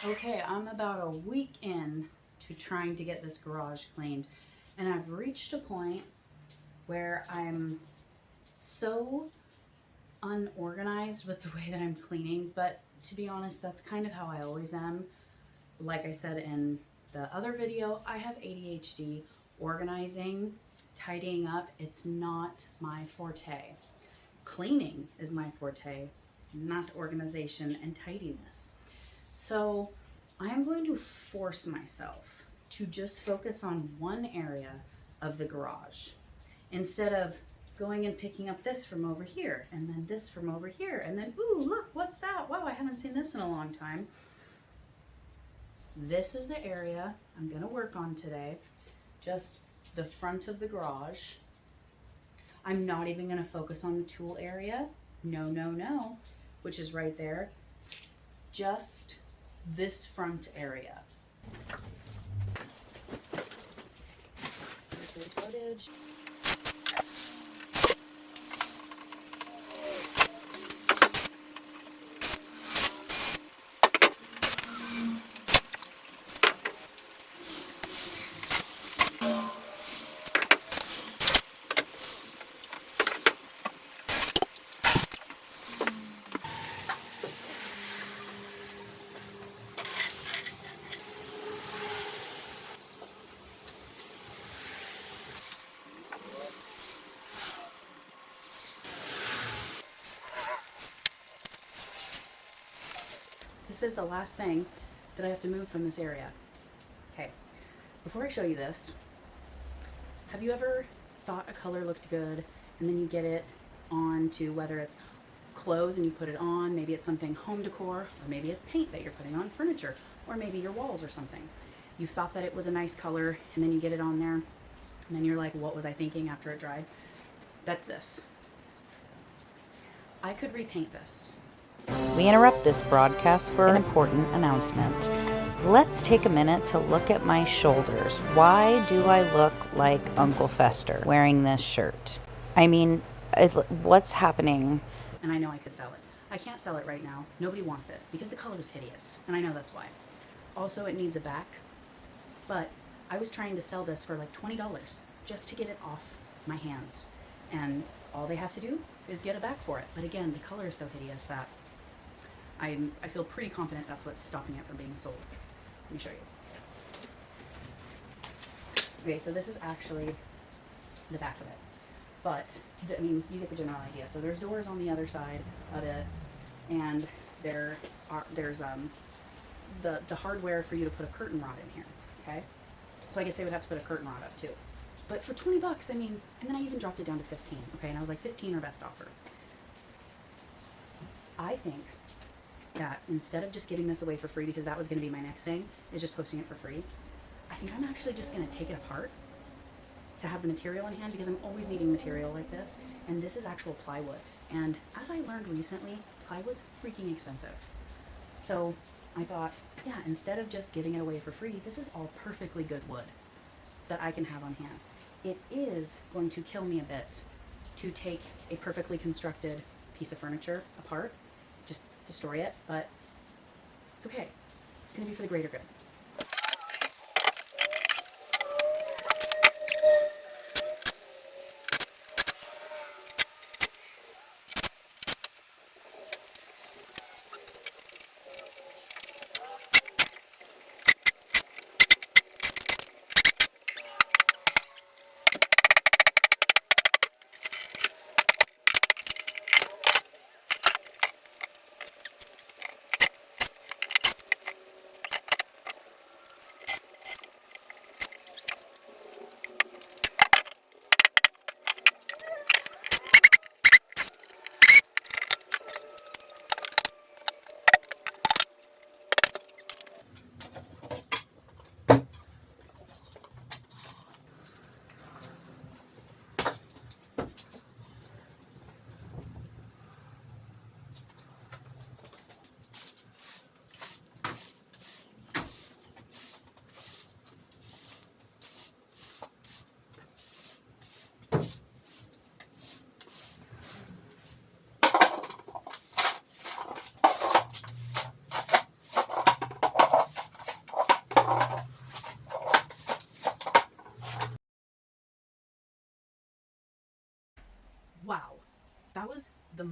Okay, I'm about a week in to trying to get this garage cleaned, and I've reached a point where I'm so unorganized with the way that I'm cleaning, but to be honest, that's kind of how I always am. Like I said in the other video, I have ADHD. Organizing, tidying up, it's not my forte. Cleaning is my forte, not organization and tidiness. So I am going to force myself to just focus on one area of the garage instead of going and picking up this from over here and then this from over here and then, ooh, look, what's that? Wow, I haven't seen this in a long time. This is the area I'm going to work on today, just the front of the garage. I'm not even going to focus on the tool area. No, which is right there. Just this front area. Footage. This is the last thing that I have to move from this area. Okay, before I show you this, have you ever thought a color looked good and then you get it onto whether it's clothes and you put it on, maybe it's something home decor, or maybe it's paint that you're putting on furniture, or maybe your walls or something. You thought that it was a nice color and then you get it on there and then you're like, what was I thinking after it dried? That's this. I could repaint this. We interrupt this broadcast for an important announcement. Let's take a minute to look at my shoulders. Why do I look like Uncle Fester wearing this shirt? I mean, what's happening? And I know I could sell it. I can't sell it right now. Nobody wants it because the color is hideous, and I know that's why. Also, it needs a back, but I was trying to sell this for like $20 just to get it off my hands, and all they have to do is get a back for it. But again, the color is so hideous that I feel pretty confident that's what's stopping it from being sold. Let me show you. Okay, so this is actually the back of it. But, I mean, you get the general idea. So there's doors on the other side of it, and there's the hardware for you to put a curtain rod in here, okay? So I guess they would have to put a curtain rod up too. But for $20, I mean, and then I even dropped it down to 15, okay? And I was like, 15 or best offer. I think that instead of just giving this away for free, because that was going to be my next thing, is just posting it for free, I think I'm actually just going to take it apart to have the material in hand, because I'm always needing material like this, and this is actual plywood. And as I learned recently, plywood's freaking expensive. So I thought, yeah, instead of just giving it away for free, this is all perfectly good wood that I can have on hand. It is going to kill me a bit to take a perfectly constructed piece of furniture apart, just destroy it, but it's okay. It's going to be for the greater good.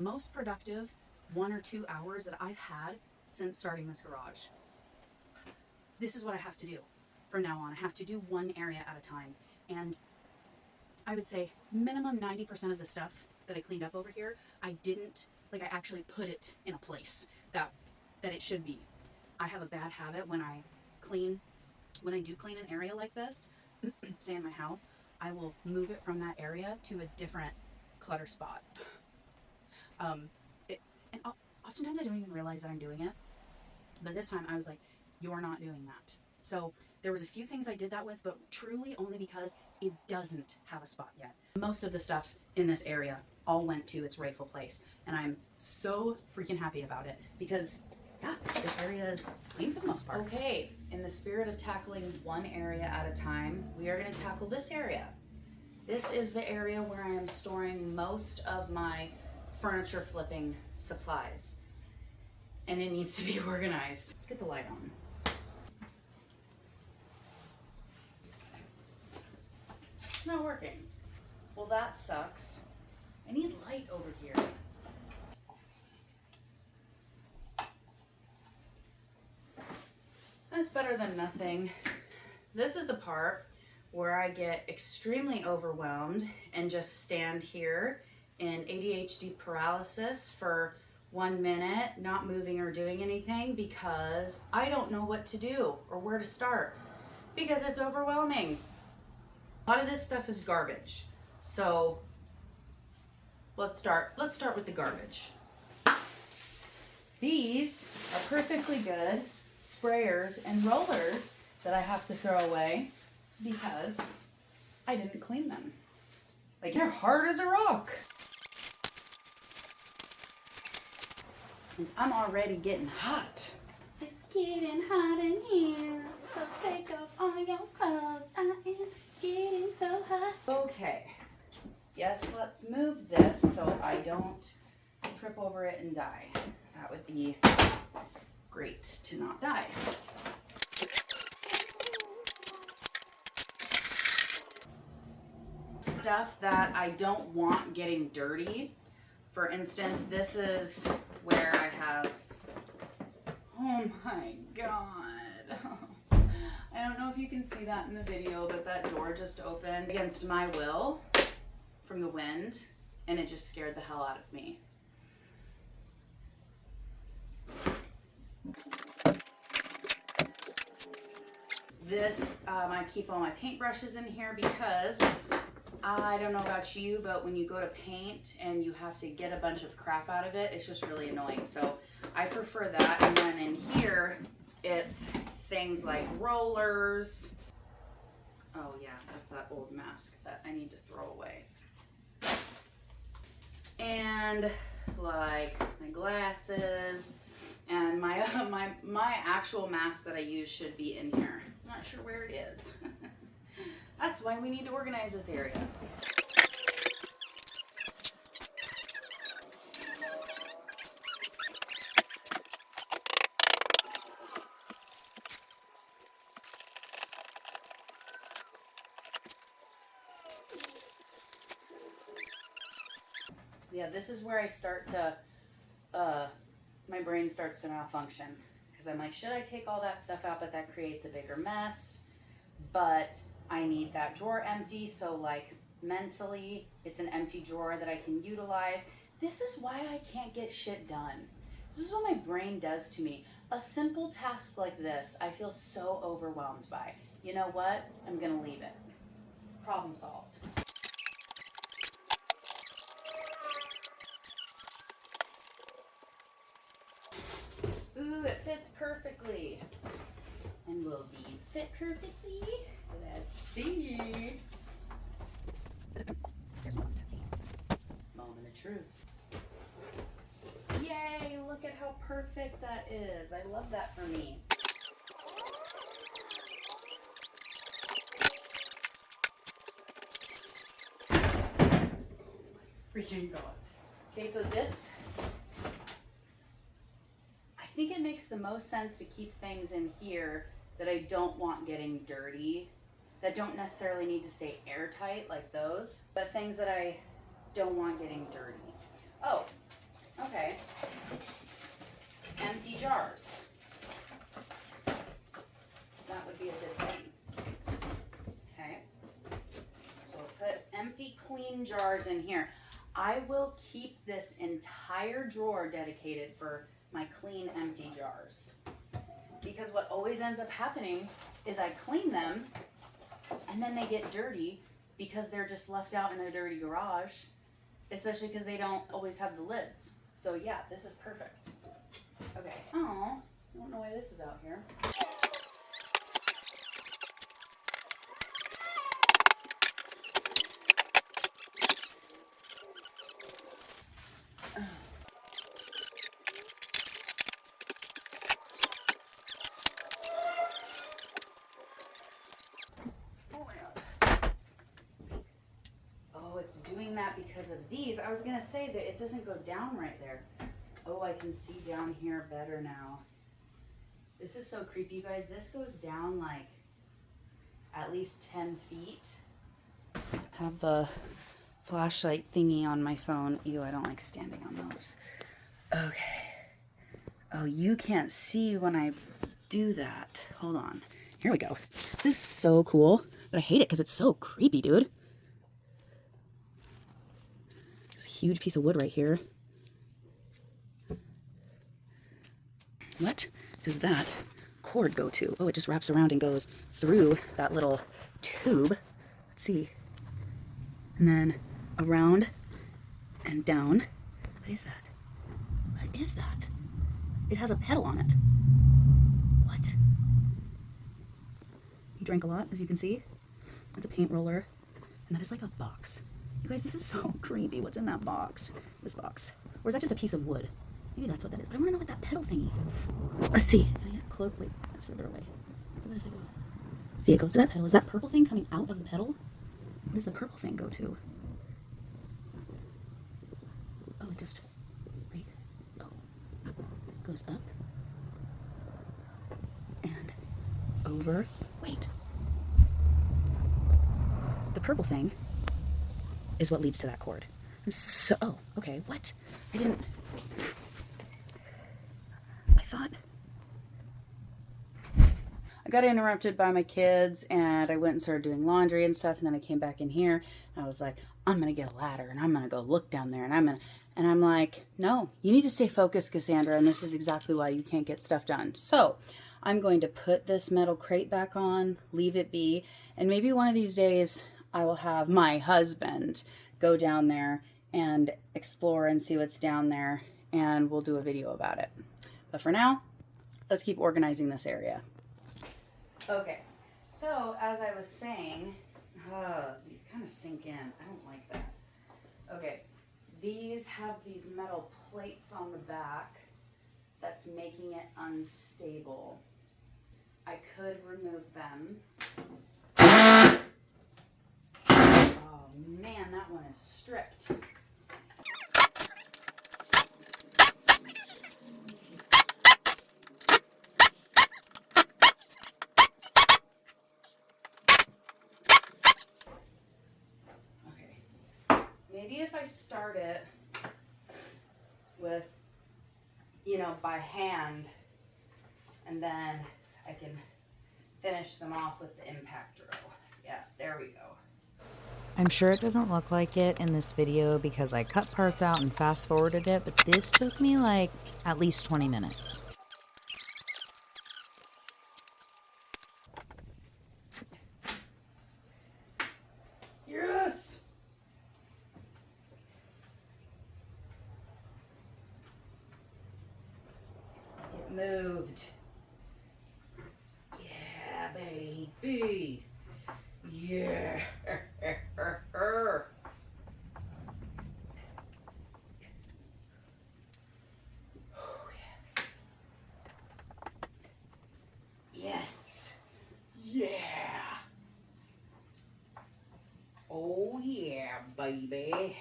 most productive 1 or 2 hours that I've had since starting this garage. This is what I have to do from now on. I have to do one area at a time. And I would say minimum 90% of the stuff that I cleaned up over here, I didn't, like I actually put it in a place that it should be. I have a bad habit when I do clean an area like this, say in my house, I will move it from that area to a different clutter spot. Oftentimes I don't even realize that I'm doing it. But this time I was like, you're not doing that. So there was a few things I did that with, but truly only because it doesn't have a spot yet. Most of the stuff in this area all went to its rightful place. And I'm so freaking happy about it because, yeah, this area is clean for the most part. Okay, in the spirit of tackling one area at a time, we are going to tackle this area. This is the area where I am storing most of my furniture flipping supplies. And it needs to be organized. Let's get the light on. It's not working. Well, that sucks. I need light over here. That's better than nothing. This is the part where I get extremely overwhelmed and just stand here in ADHD paralysis for 1 minute, not moving or doing anything because I don't know what to do or where to start because it's overwhelming. A lot of this stuff is garbage. So let's start with the garbage. These are perfectly good sprayers and rollers that I have to throw away because I didn't clean them. Like, they're hard as a rock. And I'm already getting hot. It's getting hot in here, so take off all your clothes. I am getting so hot. Okay, yes, let's move this so I don't trip over it and die. That would be great to not die. Stuff that I don't want getting dirty. For instance, this is where I have, oh my God. I don't know if you can see that in the video, but that door just opened against my will from the wind, and it just scared the hell out of me. This, I keep all my paintbrushes in here because I don't know about you, but when you go to paint and you have to get a bunch of crap out of it, it's just really annoying. So I prefer that. And then in here, it's things like rollers. Oh yeah, that's that old mask that I need to throw away. And like my glasses and my actual mask that I use should be in here. I'm not sure where it is. That's why we need to organize this area. Yeah, this is where I start to, my brain starts to malfunction. Because I'm like, should I take all that stuff out? But that creates a bigger mess. But I need that drawer empty, so like mentally, it's an empty drawer that I can utilize. This is why I can't get shit done. This is what my brain does to me. A simple task like this, I feel so overwhelmed by. You know what? I'm gonna leave it. Problem solved. Ooh, it fits perfectly. And will these fit perfectly? Let's see. Here's one. Moment of truth. Yay, look at how perfect that is. I love that for me. Freaking God. Okay, so this, I think it makes the most sense to keep things in here that I don't want getting dirty, that don't necessarily need to stay airtight like those, but things that I don't want getting dirty. Oh, clean jars in here. I will keep this entire drawer dedicated for my clean, empty jars. Because what always ends up happening is I clean them and then they get dirty because they're just left out in a dirty garage, especially because they don't always have the lids. So yeah, this is perfect. Okay. Oh, I don't know why this is out here. Oh, it's doing that because of these. I was gonna say that it doesn't go down right there. Oh, I can see down here better now. This is so creepy, you guys. This goes down like at least 10 feet. Have the flashlight thingy on my phone. Ew, I don't like standing on those. Okay. Oh, you can't see when I do that. Hold on. Here we go. This is so cool, but I hate it because it's so creepy, dude. There's a huge piece of wood right here. What does that cord go to? Oh, it just wraps around and goes through that little tube. Let's see. And then around and down. What is that? What is that? It has a pedal on it. What? He drank a lot, as you can see. That's a paint roller. And that is like a box. You guys, this is so creepy. What's in that box? This box. Or is that just a piece of wood? Maybe that's what that is. But I want to know what that pedal thingy. Let's see. Can I get close? Wait, that's further away. What if I go? See, it goes to that pedal. Is that purple thing coming out of the pedal? What does the purple thing go to? Oh, it just... Wait. Oh. Goes up. And over. Wait. The purple thing is what leads to that cord. I'm so... Oh, okay. What? I didn't... I got interrupted by my kids and I went and started doing laundry and stuff, and then I came back in here and I was like, I'm gonna get a ladder and I'm gonna go look down there and I'm like, no, you need to stay focused, Cassandra, and this is exactly why you can't get stuff done. So I'm going to put this metal crate back on, leave it be, and maybe one of these days I will have my husband go down there and explore and see what's down there, and we'll do a video about it. But for now, let's keep organizing this area. Okay, so as I was saying, these kind of sink in. I don't like that. Okay, these have these metal plates on the back that's making it unstable. I could remove them. Oh man, that one is stripped. Maybe if I start it with, by hand, and then I can finish them off with the impact drill. Yeah, there we go. I'm sure it doesn't look like it in this video because I cut parts out and fast forwarded it, but this took me like at least 20 minutes. Yes! It moved. Yeah, baby. Yeah. Yes. Yeah. Oh yeah, baby.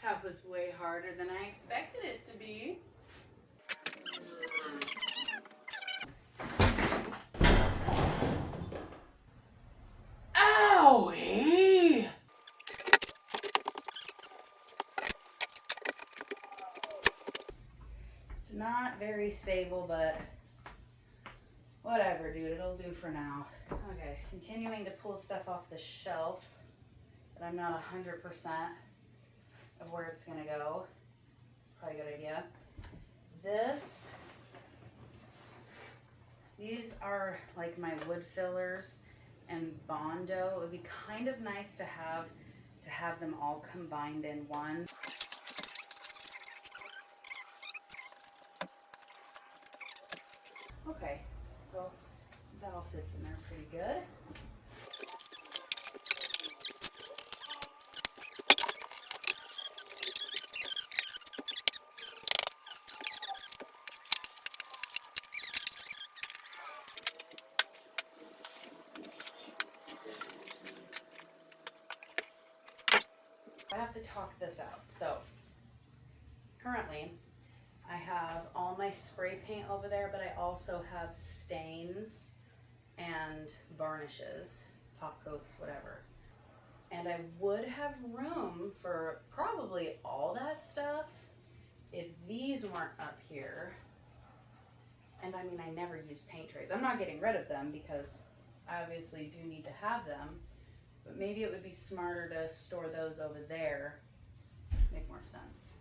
That was way harder than I expected it to be. Owie! very stable, but whatever, dude, it'll do for now. Okay, continuing to pull stuff off the shelf, but I'm not 100% of where it's gonna go. Probably a good idea. These are like my wood fillers and Bondo. It would be kind of nice to have them all combined in one. Okay, so that all fits in there pretty good. I have to talk this out. So currently I have all my spray paint over there, but I also have stains and varnishes, top coats, whatever. And I would have room for probably all that stuff if these weren't up here. And I mean, I never use paint trays. I'm not getting rid of them because I obviously do need to have them, but maybe it would be smarter to store those over there. Make more sense.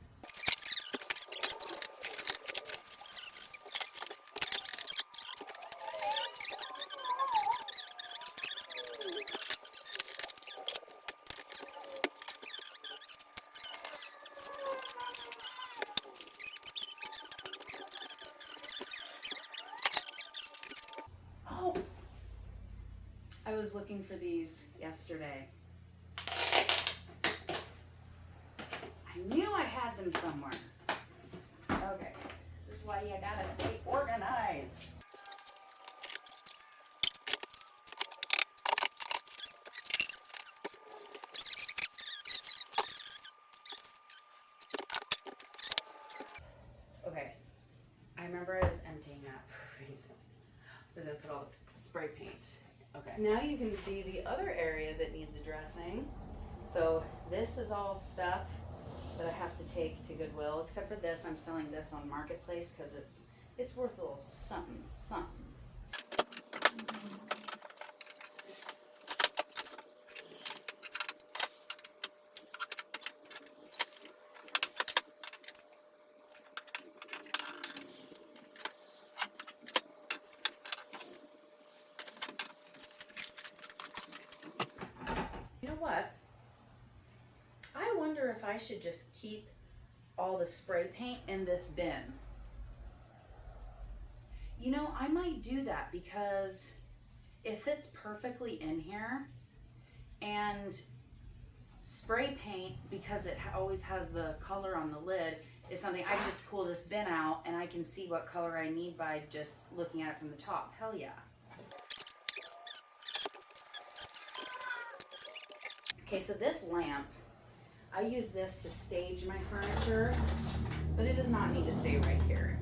Oh, I was looking for these yesterday. I knew I had them somewhere. Okay, this is why you gotta stay organized. Okay, I remember I was emptying that for a reason. I was gonna put all the spray paint. Okay, now you can see the other area that needs addressing. So this is all stuff that I have to take to Goodwill, except for this. I'm selling this on Marketplace because it's worth a little something, something. You know what? I wonder if I should just keep all the spray paint in this bin. You know, I might do that because it fits perfectly in here, and spray paint, because it always has the color on the lid, is something I can just pull this bin out and I can see what color I need by just looking at it from the top. Hell yeah. Okay, so this lamp, I use this to stage my furniture, but it does not need to stay right here.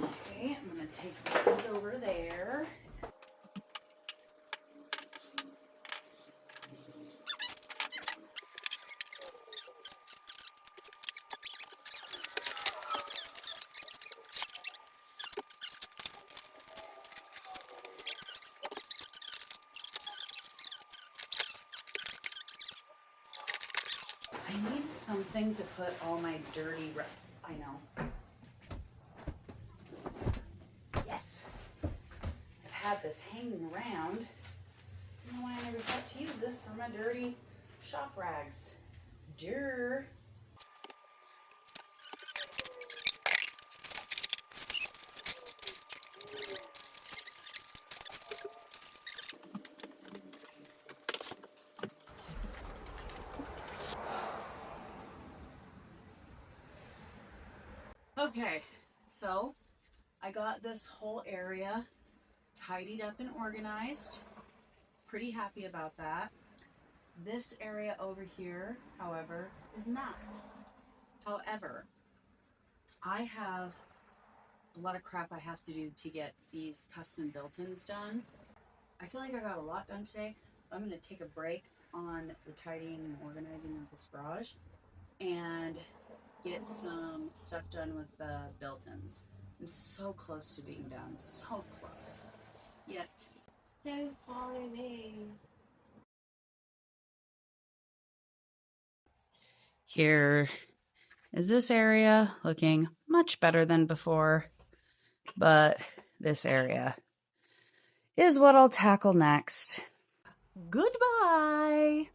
Okay, I'm gonna take these over there. I need something to put all my dirty, I know. Yes. I've had this hanging around. I don't know why I never thought to use this for my dirty shop rags. Durr. Okay, so I got this whole area tidied up and organized. Pretty happy about that. This area over here, however, is not. However, I have a lot of crap I have to do to get these custom built-ins done. I feel like I got a lot done today. I'm going to take a break on the tidying and organizing of this garage, and get some stuff done with the built-ins. I'm so close to being done, so close, yet so far away. Here is this area looking much better than before, but this area is what I'll tackle next. Goodbye.